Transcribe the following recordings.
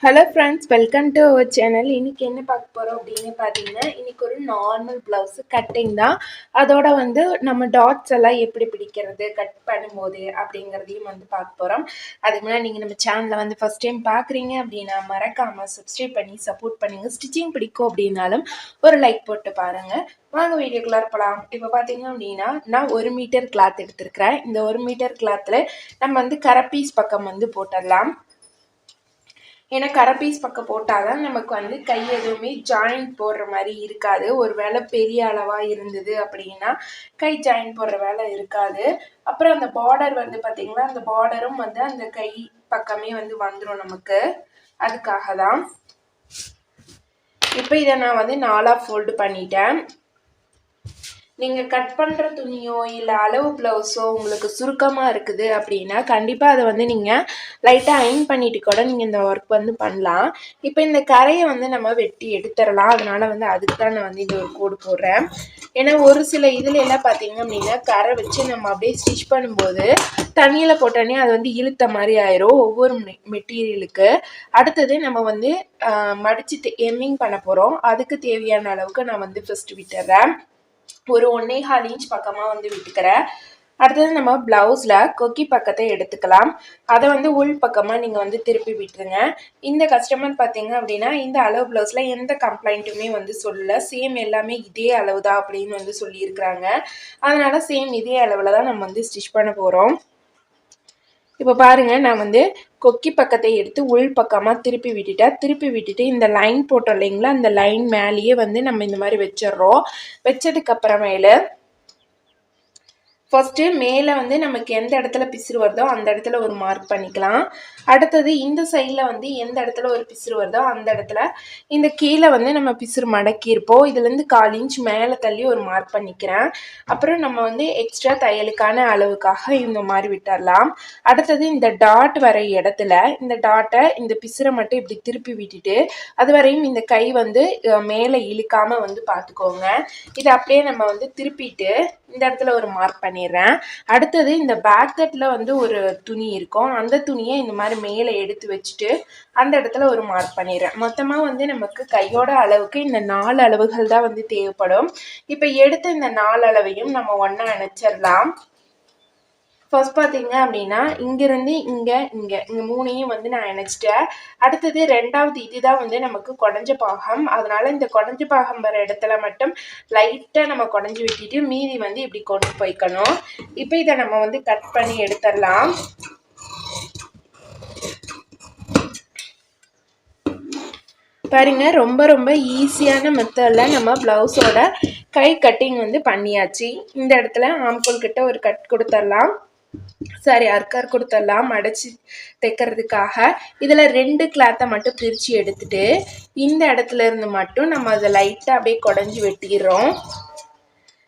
Hello friends, welcome to our channel. இன்றைக்கி என்ன பார்க்க போகிறோம் அப்படின்னு பார்த்தீங்கன்னா, இன்றைக்கி ஒரு நார்மல் ப்ளவுஸு கட்டிங் தான். அதோட நம்ம டாட்ஸ் எல்லாம் எப்படி பிடிக்கிறது கட் பண்ணும்போது அப்படிங்கிறதையும் பார்க்க போகிறோம். அதுக்கு முன்னாடி நீங்கள் நம்ம சேனலை ஃபஸ்ட் டைம் பார்க்குறீங்க அப்படின்னா மறக்காமல் சப்ஸ்கிரைப் பண்ணி சப்போர்ட் பண்ணுங்கள். ஸ்டிச்சிங் பிடிக்கும் அப்படின்னாலும் ஒரு லைக் போட்டு பாருங்கள். வாங்க வீடியோக்குள்ளே போகலாம். இப்போ பார்த்தீங்க அப்படின்னா நான் 1 மீட்டர் கிளாத் எடுத்திருக்கிறேன். இந்த 1 மீட்டர் கிளாத்தில் நம்ம கரப்பீஸ் பக்கம் போட்டுடலாம். ஏன்னா கரப்பீஸ் பக்கம் போட்டால் தான் நமக்கு கை எதுவுமே ஜாயிண்ட் போடுற மாதிரி இருக்காது. ஒரு வேளை பெரிய அளவாக இருந்தது அப்படின்னா கை ஜாயிண்ட் போடுற வேலை இருக்காது. அப்புறம் அந்த பார்டர் பார்த்திங்கன்னா அந்த பார்டரும் அந்த கை பக்கமே வந்துடும் நமக்கு. அதுக்காக தான் இப்போ இதை நான் 4ஆக ஃபோல்டு பண்ணிட்டேன். நீங்கள் கட் பண்ணுற துணியோ இல்லை அளவு ப்ளவுஸோ உங்களுக்கு சுருக்கமாக இருக்குது அப்படின்னா கண்டிப்பாக அதை நீங்கள் லைட்டாக அயன் பண்ணிட்டு கூட நீங்கள் இந்த ஒர்க் பண்ணலாம். இப்போ இந்த கரையை நம்ம வெட்டி எடுத்துடலாம். அதனால் அதுக்கு தான் நான் இந்த ஒரு கோடு போடுறேன். ஏன்னா ஒரு சில இதில் எல்லாம் பார்த்தீங்க அப்படின்னா கரை வச்சு நம்ம அப்படியே ஸ்டிச் பண்ணும்போது தண்ணியில் போட்டோன்னே அது இழுத்த மாதிரி ஆயிரும் ஒவ்வொரு மெட்டீரியலுக்கு. அடுத்தது நம்ம மடிச்சு எம்மிங் பண்ண போகிறோம். அதுக்கு தேவையான அளவுக்கு நான் ஃபஸ்ட்டு விட்டுறேன். ஒரு 1.25 இன்ச் பக்கமாக விட்டுக்கிறேன். அடுத்தது நம்ம ப்ளவுஸில் கொக்கி பக்கத்தை எடுத்துக்கலாம். அதை உள் பக்கமாக நீங்கள் திருப்பி விட்டுருங்க. இந்த கஸ்டமர் பார்த்தீங்க அப்படின்னா இந்த அளவு ப்ளவுஸில் எந்த கம்ப்ளைண்ட்டுமே சொல்லலை. சேம் எல்லாமே இதே அளவு தான் அப்படின்னு சொல்லியிருக்கிறாங்க. அதனால் சேம் இதே அளவில் தான் நம்ம ஸ்டிச் பண்ண போகிறோம். இப்போ பாருங்கள், நான் கொக்கி பக்கத்தை எடுத்து உள் பக்கமாக திருப்பி விட்டுட்டேன். திருப்பி விட்டுட்டு இந்த லைன் போட்டோம் இல்லைங்களா, அந்த லைன் மேலேயே நம்ம இந்த மாதிரி வச்சிடுறோம். வச்சதுக்கப்புறமேலு ஃபஸ்ட்டு மேலே நமக்கு எந்த இடத்துல பிசுறு வருதோ அந்த இடத்துல ஒரு மார்க் பண்ணிக்கலாம். அடுத்தது இந்த சைடில் எந்த இடத்துல ஒரு பிசுறு வருதோ அந்த இடத்துல இந்த கீழே நம்ம பிசுறு மடக்கியிருப்போம். இதுலேருந்து 1/4 இன்ச் மேலே தள்ளி ஒரு மார்க் பண்ணிக்கிறேன். அப்புறம் நம்ம எக்ஸ்ட்ரா தையலுக்கான அளவுக்காக இந்த மாதிரி விட்டுடலாம். அடுத்தது இந்த டாட் வர இடத்துல இந்த டாட்டை இந்த பிசுறை மட்டும் இப்படி திருப்பி விட்டுட்டு அது வரையும் இந்த கை மேலே இழுக்காமல் பார்த்துக்கோங்க. இதை அப்படியே நம்ம திருப்பிட்டு இந்த இடத்துல ஒரு மார்க் பண்ணிடுறேன். அடுத்தது இந்த பேக் கட்டில் ஒரு துணி இருக்கும். அந்த துணியை இந்த மாதிரி மேலே எடுத்து வச்சுட்டு அந்த இடத்துல ஒரு மார்க் பண்ணிடுறேன். மொத்தமாக நமக்கு கையோட அளவுக்கு இந்த 4 அளவுகள் தான் தேவைப்படும். இப்போ எடுத்த இந்த 4 அளவையும் நம்ம ஒன்றா இணைச்சிடலாம். ஃபர்ஸ்ட் பார்த்தீங்க அப்படின்னா இங்கேருந்து இங்கே 3ஐயும் நான் இணைச்சிட்டேன். அடுத்தது 2வது இதுதான் நமக்கு குடஞ்ச பாகம். அதனால் இந்த குடஞ்ச பாகம் வர இடத்துல மட்டும் லைட்டாக நம்ம குடஞ்சி விட்டுட்டு மீதி இப்படி கொண்டு போய்க்கணும். இப்போ இதை நம்ம கட் பண்ணி எடுத்துடலாம். பாருங்க, ரொம்ப ரொம்ப ஈஸியான மெத்தடில் நம்ம ப்ளவுஸோட கை கட்டிங் பண்ணியாச்சு. இந்த இடத்துல ஆம்கோல் கிட்ட ஒரு கட் கொடுத்துடலாம். சாரி, அர்க்கர் கொடுத்துடலாம் மடிச்சு தைக்கிறதுக்காக. இதில் 2 கிளாத்தை மட்டும் பிரித்து எடுத்துட்டு இந்த இடத்துல இருந்து மட்டும் நம்ம அதை லைட்டாக அப்படியே குடஞ்சி வெட்டிடுறோம்.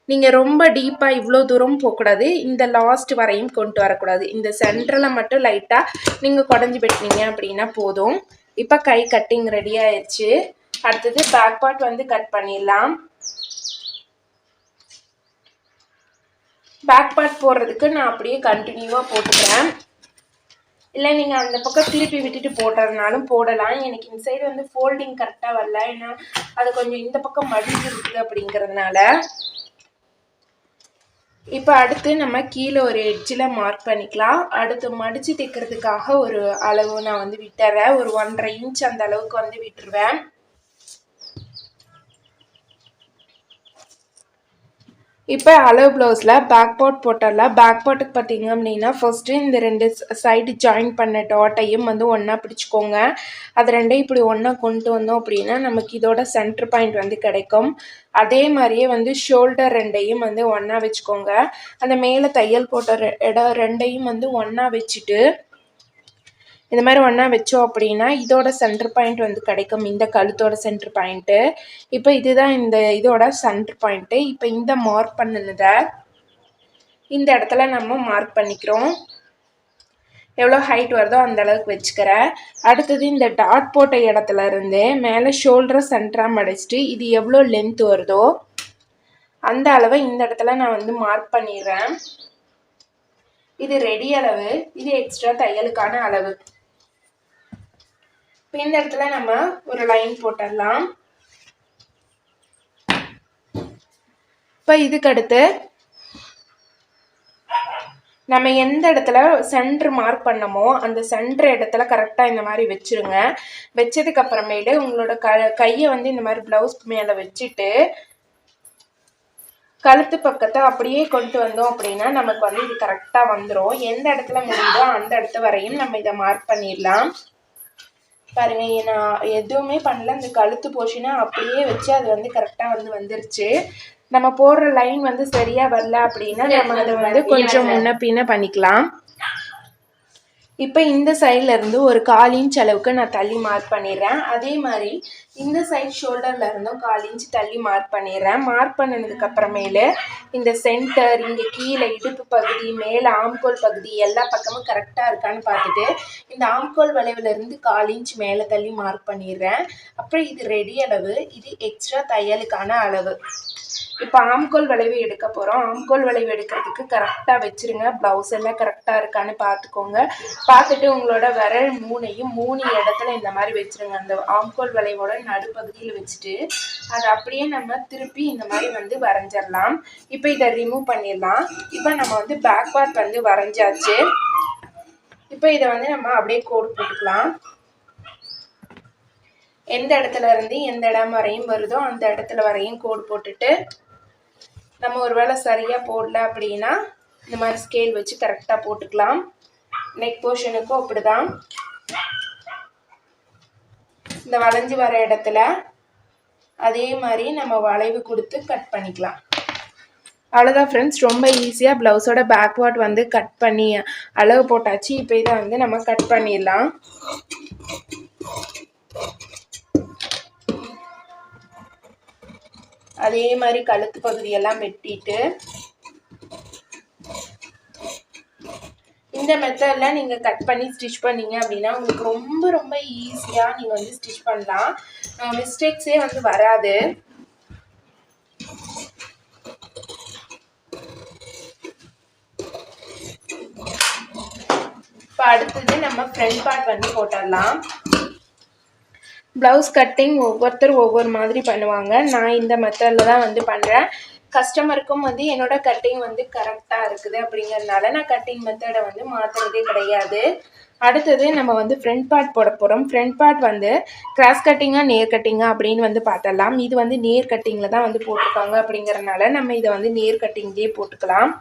நீங்கள் ரொம்ப டீப்பாக இவ்வளோ தூரம் போகக்கூடாது. இந்த லாஸ்ட் வரையும் கொண்டு வரக்கூடாது. இந்த சென்டரில் மட்டும் லைட்டாக நீங்கள் குடஞ்சி வெட்டினீங்க அப்படின்னா போதும். இப்போ கை கட்டிங் ரெடி ஆயிடுச்சு. அடுத்தது பேக் பார்ட் கட் பண்ணிடலாம். பேக் பார்ட் போடுறதுக்கு நான் அப்படியே கண்டினியூவாக போட்டுக்கிறேன். இல்லை நீங்கள் அந்த பக்கம் திருப்பி விட்டுட்டு போடுறதுனாலும் போடலாம். எனக்கு இந்த சைடு ஃபோல்டிங் கரெக்டாக வரல. ஏன்னா அது கொஞ்சம் இந்த பக்கம் மடிஞ்சு இருக்குது அப்படிங்கிறதுனால. இப்போ அடுத்து நம்ம கீழே ஒரு எட்ஜில் மார்க் பண்ணிக்கலாம். அடுத்து மடித்து தைக்கிறதுக்காக ஒரு அளவு நான் விட்டுறேன். ஒரு 1.5 இன்ச் அந்த அளவுக்கு விட்டுருவேன். இப்போ அளவு ப்ளவுஸில் பேக் பார்ட் போட்டுடலாம். பேக் பார்ட்டுக்கு பார்த்தீங்க அப்படின்னா ஃபஸ்ட்டு இந்த 2 சைடு ஜாயின் பண்ண டாட்டையும் ஒன்றா பிடிச்சிக்கோங்க. அது 2ஐயும் இப்படி ஒன்றா கொண்டு வந்தோம் அப்படின்னா நமக்கு இதோட சென்டர் பாயிண்ட் கிடைக்கும். அதே மாதிரியே ஷோல்டர் 2ஐயும் ஒன்றா வச்சுக்கோங்க. அந்த மேலே தையல் போட்ட இடம் 2ஐயும் ஒன்றா வச்சுட்டு இந்த மாதிரி ஒன்றா வச்சோம் அப்படின்னா இதோட சென்டர் பாயிண்ட் கிடைக்கும். இந்த கழுத்தோட சென்டர் பாயிண்ட்டு. இப்போ இதுதான் இந்த இதோட சென்டர் பாயிண்ட்டு. இப்போ இந்த மார்க் பண்ணினதை இந்த இடத்துல நம்ம மார்க் பண்ணிக்கிறோம். எவ்வளோ ஹைட் வருதோ அந்த அளவுக்கு வச்சுக்கிறேன். அடுத்தது இந்த டாட் போட்ட இடத்துல இருந்து மேலே ஷோல்டரை சென்டராக மடிச்சிட்டு இது எவ்வளோ லென்த் வருதோ அந்த அளவை இந்த இடத்துல நான் மார்க் பண்ணிடுறேன். இது ரெடி அளவு, இது எக்ஸ்ட்ரா தையலுக்கான அளவு. இப்போ இந்த இடத்துல நம்ம ஒரு லைன் போட்டுடலாம். இப்போ இதுக்கு அடுத்து நம்ம எந்த இடத்துல சென்டர் மார்க் பண்ணமோ அந்த சென்டர் இடத்துல கரெக்டாக இந்த மாதிரி வச்சுருங்க. வச்சதுக்கு அப்புறமேலு உங்களோட கையை வந்து இந்த மாதிரி ப்ளவுஸ் மேலே வச்சுட்டு கழுத்து பக்கத்தை அப்படியே கொண்டு வந்தோம் அப்படின்னா நமக்கு வந்து இது கரெக்டாக வந்துடும். எந்த இடத்துல முடியுதோ அந்த இடத்து வரையும் நம்ம இதை மார்க் பண்ணிடலாம். பாருங்க, நான் எதுவுமே பண்ணல, இந்த கழுத்து போர்ஷனை அப்படியே வச்சு அது வந்து கரெக்டாக வந்து வந்துருச்சு. நம்ம போடுற லைன் வந்து சரியா வரல அப்படின்னா நம்ம அதை வந்து கொஞ்சம் முன்ன பின்ன பண்ணிக்கலாம். இப்போ இந்த சைட்ல இருந்து ஒரு 1/4 இன்ச் அளவுக்கு நான் தள்ளி மார்க் பண்ணிடுறேன். அதே மாதிரி இந்த சைட் ஷோல்டர்ல இருந்தும் 1/4 இன்ச் தள்ளி மார்க் பண்ணிடுறேன். மார்க் பண்ணதுக்கு அப்புறமேலு இந்த சென்டர், இங்கே கீழே இடுப்பு பகுதி, மேலே ஆம்கோல் பகுதி எல்லா பக்கமும் கரெக்டாக இருக்கான்னு பார்த்துட்டு இந்த ஆம்கோல் வளைவுல இருந்து 1/4 இன்ச் மேலே தள்ளி மார்க் பண்ணிடுறேன். அப்புறம் இது ரெடி அளவு, இது எக்ஸ்ட்ரா தையலுக்கான அளவு. இப்போ ஆம்கோல் வளைவு எடுக்க போகிறோம். ஆம்கோல் வளைவு எடுக்கிறதுக்கு கரெக்டாக வச்சுருங்க. ப்ளவுஸ் எல்லாம் கரெக்டாக இருக்கான்னு பார்த்துக்கோங்க. பார்த்துட்டு உங்களோட விரல் 3 இடத்துல இந்த மாதிரி வச்சுருங்க. அந்த ஆம்கோல் வளைவோட நடுப்பகுதியில் வச்சுட்டு அதை அப்படியே நம்ம திருப்பி இந்த மாதிரி வந்து வரைஞ்சிடலாம். இப்போ இதை ரிமூவ் பண்ணிடலாம். இப்போ நம்ம வந்து பேக் பார்ட் வந்து வரைஞ்சாச்சு. இப்போ இதை வந்து நம்ம அப்படியே கோடு போட்டுக்கலாம். எந்த இடத்துல இருந்து எந்த இடம் வரையும் வருதோ அந்த இடத்துல வரையும் கோடு போட்டுட்டு நம்ம ஒருவேளை சரியா போடல அப்படின்னா இந்த மாதிரி ஸ்கேல் வச்சு கரெக்டா போட்டுக்கலாம். நெக் போர்ஷனுக்கும் அப்படிதான். இந்த வளைஞ்சு வர இடத்துல அதே மாதிரி நம்ம வளைவு கொடுத்து கட் பண்ணிக்கலாம். அவ்வளோதான் ஃப்ரெண்ட்ஸ், ரொம்ப ஈஸியாக ப்ளவுஸோட பேக் பார்ட் வந்து கட் பண்ணி அளவு போட்டாச்சு. இப்போ இதை வந்து நம்ம கட் பண்ணிடலாம். அதே மாதிரி கழுத்து பகுதியெல்லாம் வெட்டிட்டு இந்த மெத்தடில் நீங்கள் கட் பண்ணி ஸ்டிச் பண்ணீங்க அப்படின்னா உங்களுக்கு ரொம்ப ரொம்ப ஈஸியாக நீங்கள் வந்து ஸ்டிச் பண்ணலாம். மிஸ்டேக்ஸே வந்து வராது. இப்போ அடுத்தது நம்ம ஃப்ரண்ட் பார்ட் வந்து போட்டுடலாம். ப்ளவுஸ் கட்டிங் ஒவ்வொருத்தர் ஒவ்வொரு மாதிரி பண்ணுவாங்க. நான் இந்த மெத்தடில் தான் வந்து பண்ணுறேன். கஸ்டமருக்கும் வந்து என்னோட கட்டிங் வந்து கரெக்டாக இருக்குது அப்படிங்கிறதுனால நான் கட்டிங் மெத்தடை வந்து மாற்றுறதே கிடையாது. அடுத்தது நம்ம வந்து ஃப்ரண்ட் பார்ட் போட போகிறோம். ஃப்ரண்ட் பார்ட் வந்து கிராஸ் கட்டிங்காக நேர் கட்டிங்காக அப்படின்னு வந்து பார்த்தலாம். இது வந்து நேர் கட்டிங்கில் தான் வந்து போட்டிருக்காங்க அப்படிங்கிறதுனால நம்ம இதை வந்து நேர் கட்டிங்லேயே போட்டுக்கலாம்.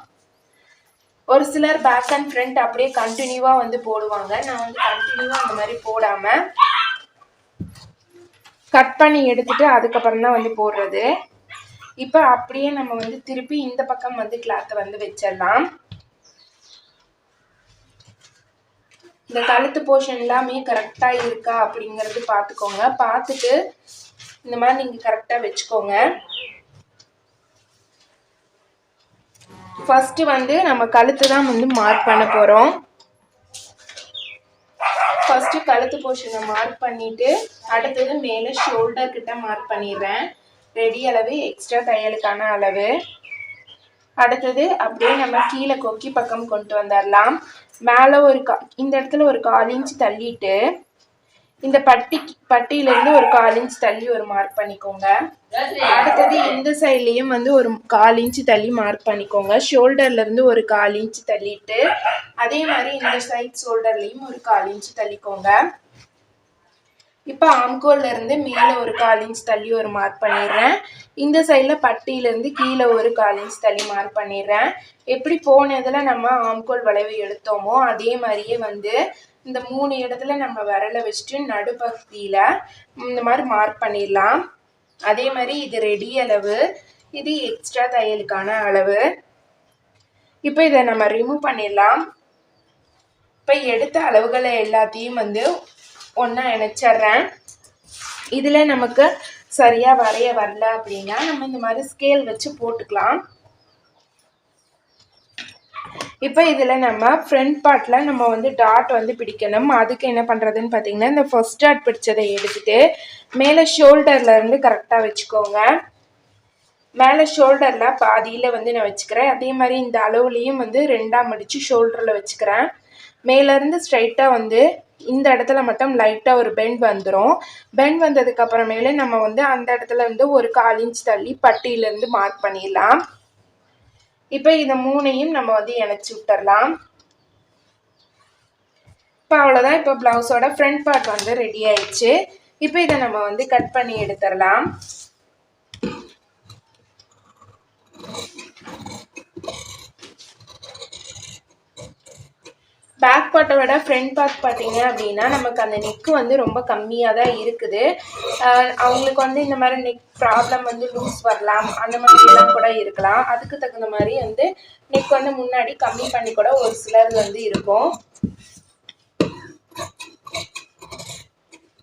ஒரு சிலர் பேக் அண்ட் ஃப்ரண்ட் அப்படியே கண்டினியூவாக வந்து போடுவாங்க. நான் வந்து கண்டினியூவாக அந்த மாதிரி போடாமல் கட் பண்ணி எடுத்துட்டு அதுக்கப்புறம் தான் வந்து போடுறது. இப்போ அப்படியே நம்ம வந்து திருப்பி இந்த பக்கம் வந்து கிளாத்தை வந்து வச்சிடலாம். இந்த கழுத்து போர்ஷன் எல்லாமே கரெக்டாக இருக்கா அப்படிங்கிறது பார்த்துக்கோங்க. பார்த்துட்டு இந்த மாதிரி நீங்கள் கரெக்டாக வச்சுக்கோங்க. ஃபர்ஸ்ட் வந்து நம்ம கழுத்து தான் வந்து மார்க் பண்ண போகிறோம். ஃபர்ஸ்ட் கழுத்து போர்ஷனை மார்க் பண்ணிட்டு அடுத்தது மேலே ஷோல்டர் கிட்ட மார்க் பண்ணிடுறேன். ரெடி அளவு, எக்ஸ்ட்ரா தையலுக்கான அளவு. அடுத்தது அப்படியே நம்ம கீழே கொக்கி பக்கம் கொண்டு வந்துடலாம். மேலே இந்த இடத்துல ஒரு 1/4 இன்ச் தள்ளிட்டு இந்த பட்டியிலேருந்து ஒரு 1/4 இன்ச் தள்ளி ஒரு மார்க் பண்ணிக்கோங்க. அடுத்தது இந்த சைட்லேயும் வந்து ஒரு 1/4 இன்ச் தள்ளி மார்க் பண்ணிக்கோங்க. ஷோல்டர்லேருந்து ஒரு 1/4 இன்ச் தள்ளிட்டு அதே மாதிரி இந்த சைட் ஷோல்டர்லேயும் ஒரு 1/4 இன்ச் தள்ளிக்கோங்க. இப்போ ஆம்கோல்லேருந்து மேலே ஒரு 1/4 இன்ச் தள்ளி ஒரு மார்க் பண்ணிடுறேன். இந்த சைடில் பட்டியிலேருந்து கீழே ஒரு 1/4 இன்ச் தள்ளி மார்க் பண்ணிடுறேன். எப்படி போனதில் நம்ம ஆம்கோல் வளைவு எடுத்தோமோ அதே மாதிரியே வந்து இந்த 3 இடத்துல நம்ம விரலை வச்சுட்டு நடுப்பகுதியில் இந்த மாதிரி மார்க் பண்ணிடலாம். அதே மாதிரி இது ரெடி அளவு, இது எக்ஸ்ட்ரா தையலுக்கான அளவு. இப்போ இதை நம்ம ரிமூவ் பண்ணிடலாம். இப்போ எடுத்த அளவுகளை எல்லாத்தையும் வந்து ஒன்றா இணைச்சிட்றேன். இதில் நமக்கு சரியாக வரைய வரல அப்படின்னா நம்ம இந்த மாதிரி ஸ்கேல் வச்சு போட்டுக்கலாம். இப்போ இதில் நம்ம ஃப்ரண்ட் பார்ட்டில் நம்ம வந்து டாட் வந்து பிடிக்கணும். அதுக்கு என்ன பண்ணுறதுன்னு பார்த்தீங்கன்னா இந்த ஃபர்ஸ்ட் டாட் பிடிச்சதை எடுத்துகிட்டு மேலே ஷோல்டர்லேருந்து கரெக்டாக வச்சுக்கோங்க. மேலே ஷோல்டரில் பாதியில் வந்து நான் வச்சுக்கிறேன். அதே மாதிரி இந்த அளவுலேயும் வந்து 2ஆக மடித்து ஷோல்டரில் வச்சுக்கிறேன். மேலேருந்து ஸ்ட்ரைட்டாக வந்து இந்த இடத்துல மட்டும் லைட்டாக ஒரு பெண்ட் வந்துடும். பெண்ட் வந்ததுக்கு அப்புறமேலே நம்ம வந்து அந்த இடத்துல இருந்து ஒரு 1/4 இன்ச் தள்ளி பட்டியிலேருந்து மார்க் பண்ணிடலாம். இப்போ இதை 3ஐயும் நம்ம வந்து இணைச்சி விட்டுறலாம். இப்போ அவ்வளோதான். இப்போ ப்ளவுஸோட ஃப்ரண்ட் பார்ட் வந்து ரெடி ஆயிடுச்சு. இப்போ இதை நம்ம வந்து கட் பண்ணி எடுத்துடலாம். பேக் பார்ட்டை விட ஃப்ரண்ட் பார்ட் பார்த்தீங்க அப்படின்னா நமக்கு அந்த நெக்கு வந்து ரொம்ப கம்மியாக தான் இருக்குது. அவங்களுக்கு வந்து இந்த மாதிரி நெக் ப்ராப்ளம் வந்து லூஸ் வரலாம், அந்த மாதிரிலாம் கூட இருக்கலாம். அதுக்கு தகுந்த மாதிரி வந்து நெக் வந்து முன்னாடி கம்மி பண்ணி கூட ஒரு சிலர் வந்து இருக்கும்.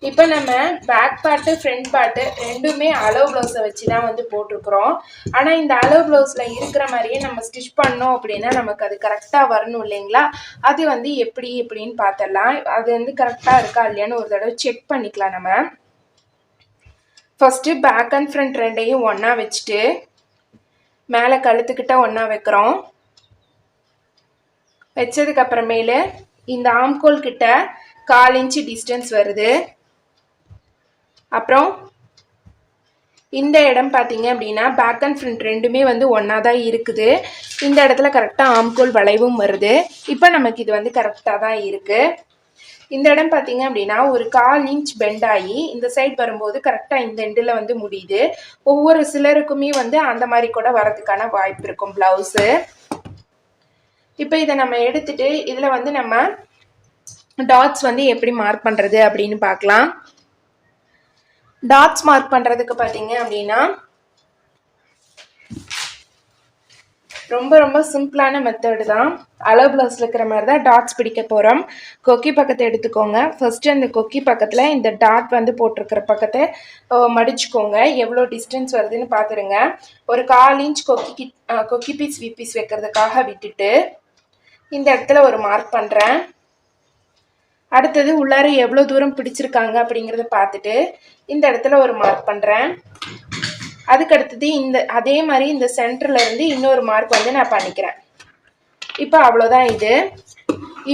இப்போ நம்ம பேக் பார்ட்டு ஃப்ரண்ட் பார்ட்டு ரெண்டுமே அளவு ப்ளவுஸை வச்சு தான் வந்து போட்டிருக்கிறோம். ஆனால் இந்த அளவு ப்ளவுஸில் இருக்கிற மாதிரியே நம்ம ஸ்டிச் பண்ணோம் அப்படின்னா நமக்கு அது கரெக்டாக வரணும் இல்லைங்களா? அது வந்து எப்படின்னு பார்த்துடலாம். அது வந்து கரெக்டாக இருக்கா இல்லையான்னு ஒரு தடவை செக் பண்ணிக்கலாம். நம்ம ஃபஸ்ட்டு பேக் அண்ட் ஃப்ரண்ட் ரெண்டையும் ஒன்றா வச்சுட்டு மேலே கழுத்துக்கிட்ட ஒன்றா வைக்கிறோம். வச்சதுக்கப்புறமேலு இந்த ஆம்கோல் கிட்ட 1/4 இன்ச்சு டிஸ்டன்ஸ் வருது. அப்புறம் இந்த இடம் பார்த்தீங்க அப்படின்னா பேக் அண்ட் ஃப்ரண்ட் ரெண்டுமே வந்து ஒன்றா தான் இருக்குது. இந்த இடத்துல கரெக்டாக ஆம்கோல் வளைவும் வருது. இப்போ நமக்கு இது வந்து கரெக்டாக தான் இருக்குது. இந்த இடம் பார்த்தீங்க அப்படின்னா ஒரு 1/4 இன்ச் பெண்ட் ஆகி இந்த சைட் வரும்போது கரெக்டாக இந்த எண்டில் வந்து முடியுது. ஒவ்வொரு சிலருக்குமே வந்து அந்த மாதிரி கூட வரதுக்கான வாய்ப்பு இருக்கும் ப்ளவுஸு. இப்போ இதை நம்ம எடுத்துட்டு இதில் வந்து நம்ம டாட்ஸ் வந்து எப்படி மார்க் பண்ணுறது அப்படின்னு பார்க்கலாம். டாட்ஸ் மார்க் பண்ணுறதுக்கு பார்த்தீங்க அப்படின்னா ரொம்ப சிம்பிளான மெத்தடு தான். அளவு ப்ளவுஸில் இருக்கிற மாதிரி தான் டாட்ஸ் பிடிக்க போகிறோம். கொக்கி பக்கத்தை எடுத்துக்கோங்க. ஃபஸ்ட்டு அந்த கொக்கி பக்கத்தில் இந்த டாட் வந்து போட்டிருக்கிற பக்கத்தை மடிச்சுக்கோங்க. எவ்வளோ டிஸ்டன்ஸ் வருதுன்னு பார்த்துருங்க. ஒரு 1/4 இன்ச் கொக்கி பீஸ் விப்பீஸ் வைக்கிறதுக்காக விட்டுட்டு இந்த இடத்துல ஒரு மார்க் பண்ணுறேன். அடுத்தது உள்ளார எவ்வளோ தூரம் பிடிச்சிருக்காங்க அப்படிங்கிறத பார்த்துட்டு இந்த இடத்துல ஒரு மார்க் பண்ணுறேன். அதுக்கு அடுத்தது அதே மாதிரி இந்த சென்டரில் இருந்து இன்னொரு மார்க் வந்து நான் பண்ணிக்கிறேன். இப்போ அவ்வளோதான் இது.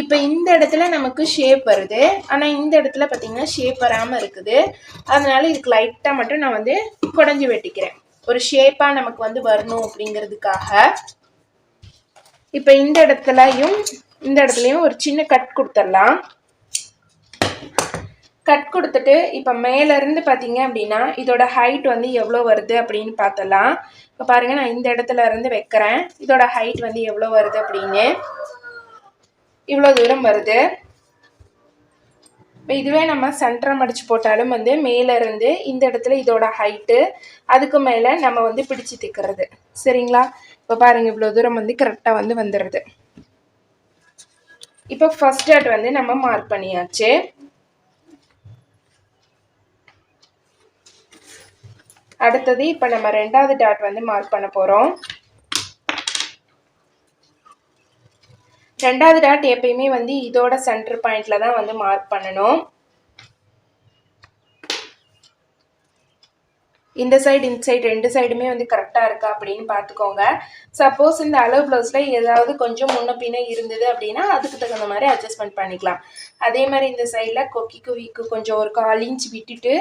இப்போ இந்த இடத்துல நமக்கு ஷேப் வருது. ஆனால் இந்த இடத்துல பார்த்தீங்கன்னா ஷேப் வராமல் இருக்குது. அதனால இதுக்கு லைட்டாக மட்டும் நான் வந்து குடஞ்சி வெட்டிக்கிறேன். ஒரு ஷேப்பாக நமக்கு வந்து வரணும் அப்படிங்கிறதுக்காக. இப்போ இந்த இடத்துலையும் ஒரு சின்ன கட் கொடுத்துடலாம். கட் கொடுத்துட்டு இப்போ மேலேருந்து பார்த்தீங்க அப்படின்னா இதோட ஹைட் வந்து எவ்வளோ வருது அப்படின்னு பார்த்தலாம். இப்போ பாருங்கள், நான் இந்த இடத்துல இருந்து வைக்கிறேன். இதோட ஹைட் வந்து எவ்வளோ வருது அப்படின்னு இவ்வளோ தூரம் வருது. இப்போ இதுவே நம்ம சென்டரை மடித்து போட்டாலும் வந்து மேலேருந்து இந்த இடத்துல இதோட ஹைட்டு, அதுக்கு மேலே நம்ம வந்து பிடிச்சி தைக்கிறது. சரிங்களா? இப்போ பாருங்கள், இவ்வளோ தூரம் வந்து கரெக்டாக வந்து வந்துடுது. இப்போ ஃபர்ஸ்ட் டாட் வந்து நம்ம மார்க் பண்ணியாச்சு. அடுத்தது இப்போ நம்ம 2வது டாட் வந்து மார்க் பண்ண போகிறோம். 2வது டாட் எப்பயுமே வந்து இதோட சென்டர் பாயிண்ட்ல தான் வந்து மார்க் பண்ணணும். இந்த சைடு ரெண்டு சைடுமே வந்து கரெக்டாக இருக்கா அப்படின்னு பார்த்துக்கோங்க. சப்போஸ் இந்த அளவு ப்ளவுஸில் ஏதாவது கொஞ்சம் முன்ன பின்ன இருந்தது அப்படின்னா அதுக்கு தகுந்த மாதிரி அட்ஜஸ்ட்மெண்ட் பண்ணிக்கலாம். அதே மாதிரி இந்த சைடில் கொக்கிக்கு கொஞ்சம் ஒரு 1/4 இன்ச் விட்டுட்டு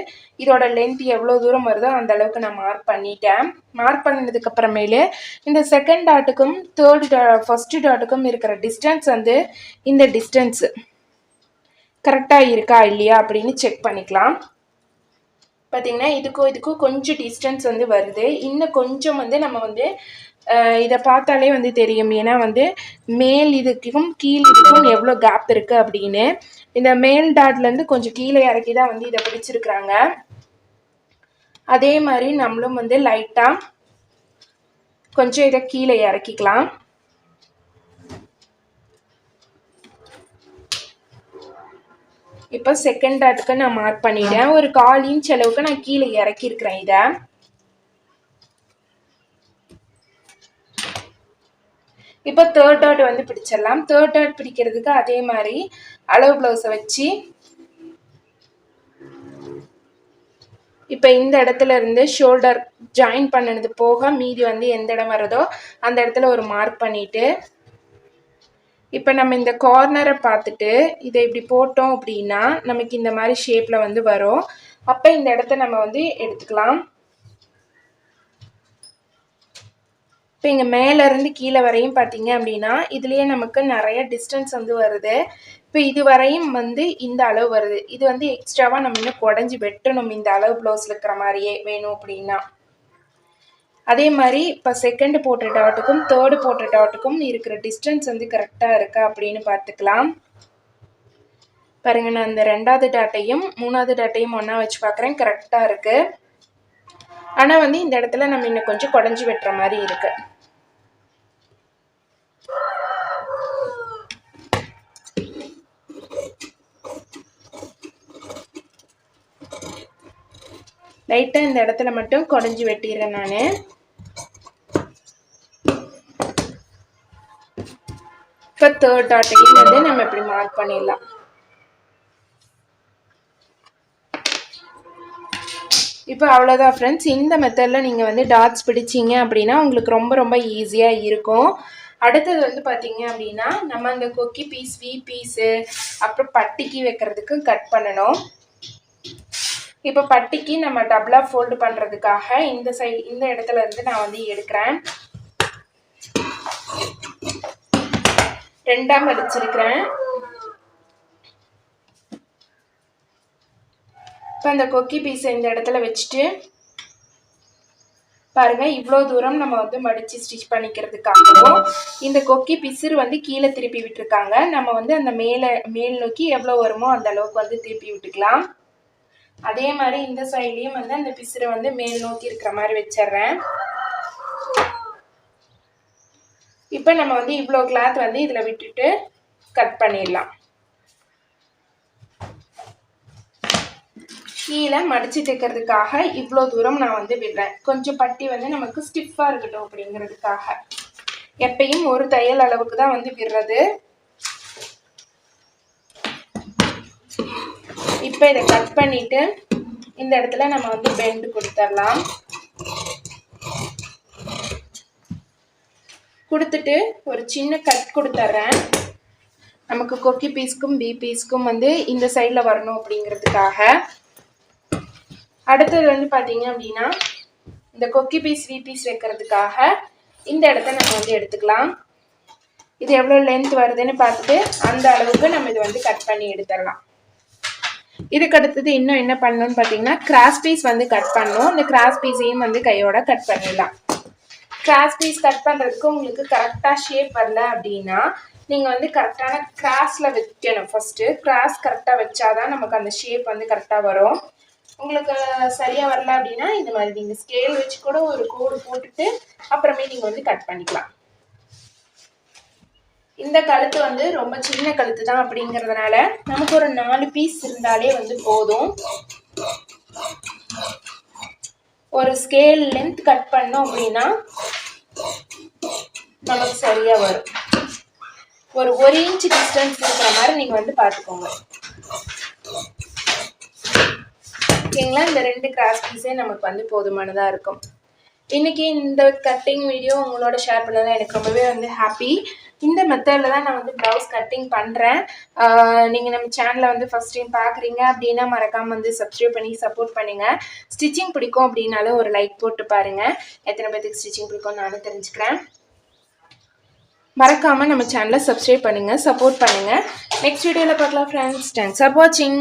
இதோட லென்த் எவ்வளோ தூரம் வருதோ அந்த அளவுக்கு நான் மார்க் பண்ணிட்டேன். மார்க் பண்ணதுக்கு அப்புறமேலு இந்த செகண்ட் டாட்டுக்கும் ஃபர்ஸ்ட் டாட்டுக்கும் இருக்கிற டிஸ்டன்ஸ் வந்து இந்த டிஸ்டன்ஸு கரெக்டாக இருக்கா இல்லையா அப்படின்னு செக் பண்ணிக்கலாம். பார்த்தீங்கன்னா இதுக்கும் கொஞ்சம் டிஸ்டன்ஸ் வந்து வருது. இன்னும் கொஞ்சம் வந்து நம்ம வந்து இதை பார்த்தாலே வந்து தெரியும். ஏன்னா வந்து மேல் இதுக்கும் கீழ் இதுக்கும் எவ்வளோ கேப் இருக்குது அப்படின்னு. இந்த மேல் டாட்லேருந்து கொஞ்சம் கீழே இறக்கி தான் வந்து இதை பிடிச்சிருக்கிறாங்க. அதே மாதிரி நம்மளும் வந்து லைட்டாக கொஞ்சம் இதை கீழே இறக்கிக்கலாம். இப்போ செகண்ட் டாட்டுக்கு நான் மார்க் பண்ணிட்டேன். ஒரு 1/4 இன்ச் அளவுக்கு நான் கீழே இறக்கியிருக்கிறேன். இதை இப்போ தேர்ட் டாட் வந்து பிடிச்சிடலாம். தேர்ட் டாட் பிடிக்கிறதுக்கு அதே மாதிரி அளவு ப்ளவுஸை வச்சு இப்போ இந்த இடத்துல இருந்து ஷோல்டர் ஜாயின் பண்ணது போக மீதி வந்து எந்த இடம் வருதோ அந்த இடத்துல ஒரு மார்க் பண்ணிட்டு இப்போ நம்ம இந்த கார்னரை பார்த்துட்டு இதை இப்படி போட்டோம் அப்படின்னா நமக்கு இந்த மாதிரி ஷேப்பில் வந்து வரும். அப்போ இந்த இடத்த நம்ம வந்து எடுத்துக்கலாம். இப்போ இங்கே மேலேருந்து கீழே வரையும் பார்த்தீங்க அப்படின்னா இதுலேயே நமக்கு நிறைய டிஸ்டன்ஸ் வந்து வருது. இப்போ இது வரையும் வந்து இந்த அளவு வருது. இது வந்து எக்ஸ்ட்ராவாக நம்ம இன்னும் குடஞ்சி வெட்டணும் இந்த அளவு ப்ளவுஸில் இருக்கிற மாதிரியே வேணும் அப்படின்னா. அதே மாதிரி இப்போ செகண்ட் போட்ட டாட்டுக்கும் தேர்டு போட்ட டாட்டுக்கும் இருக்கிற டிஸ்டன்ஸ் வந்து கரெக்டாக இருக்கா அப்படின்னு பார்த்துக்கலாம். பாருங்க, நான் இந்த 2வது டாட்டையும் 3வது டாட்டையும் ஒன்றா வச்சு பார்க்குறேன், கரெக்டாக இருக்குது. ஆனால் வந்து இந்த இடத்துல நம்ம இன்னும் கொஞ்சம் குடஞ்சி வெட்டுற மாதிரி இருக்கு. லைட்டாக இந்த இடத்துல மட்டும் குடஞ்சி வெட்டிடுறேன் நான். இப்போ தேர்ட் டாட்டையும் வந்து நம்ம இப்படி மார்க் பண்ணிடலாம். இப்போ அவ்வளோதான் ஃப்ரெண்ட்ஸ். இந்த மெத்தடில் நீங்கள் வந்து டாட்ஸ் பிடிச்சிங்க அப்படின்னா உங்களுக்கு ரொம்ப ரொம்ப ஈஸியாக இருக்கும். அடுத்தது வந்து பார்த்தீங்க அப்படின்னா நம்ம அந்த கொக்கி பீஸ், வி பீஸு, அப்புறம் பட்டிக்கு வைக்கிறதுக்கு கட் பண்ணணும். இப்போ பட்டிக்கு நம்ம டபுளாக ஃபோல்டு பண்ணுறதுக்காக இந்த இடத்துல இருந்து நான் வந்து எடுக்கிறேன். 2ஆ மடிச்சிருக்கிறேன். இப்போ அந்த கொக்கி பீஸை இந்த இடத்துல வச்சுட்டு பாருங்க, இவ்வளோ தூரம் நம்ம வந்து மடித்து ஸ்டிச் பண்ணிக்கிறதுக்காகவும் இந்த கொக்கி பிசுறு வந்து கீழே திருப்பி விட்டுருக்காங்க. நம்ம வந்து அந்த மேல் நோக்கி எவ்வளோ வருமோ அந்த அளவுக்கு வந்து திருப்பி விட்டுக்கலாம். அதே மாதிரி இந்த சைட்லேயும் வந்து அந்த பிசுரை வந்து மேல் நோக்கி இருக்கிற மாதிரி வச்சிடுறேன். இப்போ நம்ம வந்து இவ்வளோ கிளாத் வந்து இதில் விட்டுட்டு கட் பண்ணிடலாம். கீழே மடிச்சு தைக்கிறதுக்காக இவ்வளோ தூரம் நான் வந்து விடுறேன். கொஞ்சம் பட்டி வந்து நமக்கு ஸ்டிஃபாக இருக்கட்டும் அப்படிங்கிறதுக்காக. எப்பயும் ஒரு தையல் அளவுக்கு தான் வந்து விடுறது. இப்போ இதை கட் பண்ணிட்டு இந்த இடத்துல நம்ம வந்து பெண்ட் கொடுத்துடலாம். கொடுத்துட்டு ஒரு சின்ன கட் கொடுத்துட்றேன். நமக்கு கொக்கி பீஸ்க்கும் பி பீஸ்க்கும் வந்து இந்த சைடில் வரணும் அப்படிங்கிறதுக்காக. அடுத்தது வந்து பார்த்தீங்க அப்படின்னா இந்த கொக்கி பீஸ், வி பீஸ் வைக்கிறதுக்காக இந்த இடத்த நம்ம வந்து எடுத்துக்கலாம். இது எவ்வளோ லென்த் வருதுன்னு பார்த்துட்டு அந்த அளவுக்கு நம்ம இதை வந்து கட் பண்ணி எடுத்துடலாம். இதுக்கு அடுத்தது இன்னும் என்ன பண்ணணும்னு பார்த்தீங்கன்னா கிராஸ் பீஸ் வந்து கட் பண்ணணும். இந்த கிராஸ் பீஸையும் வந்து கையோட கட் பண்ணிடலாம். கிராஸ் பீஸ் கட் பண்ணுறதுக்கு உங்களுக்கு கரெக்டாக ஷேப் வரல அப்படின்னா நீங்கள் வந்து கரெக்டான கிராஸில் வைக்கணும். ஃபஸ்ட்டு கிராஸ் கரெக்டாக வச்சாதான் நமக்கு அந்த ஷேப் வந்து கரெக்டாக வரும். உங்களுக்கு சரியாக வரல அப்படின்னா இந்த மாதிரி நீங்கள் ஸ்கேல் வச்சு கூட ஒரு கோடு போட்டுட்டு அப்புறமே நீங்கள் வந்து கட் பண்ணிக்கலாம். இந்த கழுத்து வந்து ரொம்ப சின்ன கழுத்து தான் அப்படிங்கிறதுனால நமக்கு ஒரு 4 பீஸ் இருந்தாலே வந்து போதும். ஒரு ஸ்கேல் லென்த் கட் பண்ணோம் அப்படின்னா நமக்கு சரியாக வரும். ஒரு 1 இன்ச் டிஸ்டன்ஸ் இருக்கிற மாதிரி நீங்கள் வந்து பார்த்துக்கோங்க. ஓகேங்களா? இந்த 2 கிராஸ் பீஸே நமக்கு வந்து போதுமானதாக இருக்கும். இன்றைக்கி இந்த கட்டிங் வீடியோ உங்களோட ஷேர் பண்ணதான் எனக்கு ரொம்பவே வந்து ஹாப்பி. இந்த மெத்தடில் தான் நான் வந்து ப்ளவுஸ் கட்டிங் பண்ணுறேன். நீங்கள் நம்ம சேனலை வந்து ஃபஸ்ட் டைம் பார்க்குறீங்க அப்படின்னா மறக்காமல் வந்து சப்ஸ்கிரைப் பண்ணி சப்போர்ட் பண்ணுங்கள். ஸ்டிச்சிங் பிடிக்கும் அப்படின்னாலும் ஒரு லைக் போட்டு பாருங்கள். எத்தனை பேருக்கு ஸ்டிச்சிங் பிடிக்கும் நானும் தெரிஞ்சுக்கிறேன். மறக்காமல் நம்ம சேனலை சப்ஸ்கிரைப் பண்ணுங்கள், சப்போர்ட் பண்ணுங்கள். நெக்ஸ்ட் வீடியோவில் பார்க்கலாம் ஃப்ரெண்ட்ஸ். தேங்க்ஸ் ஃபார் வாட்சிங்.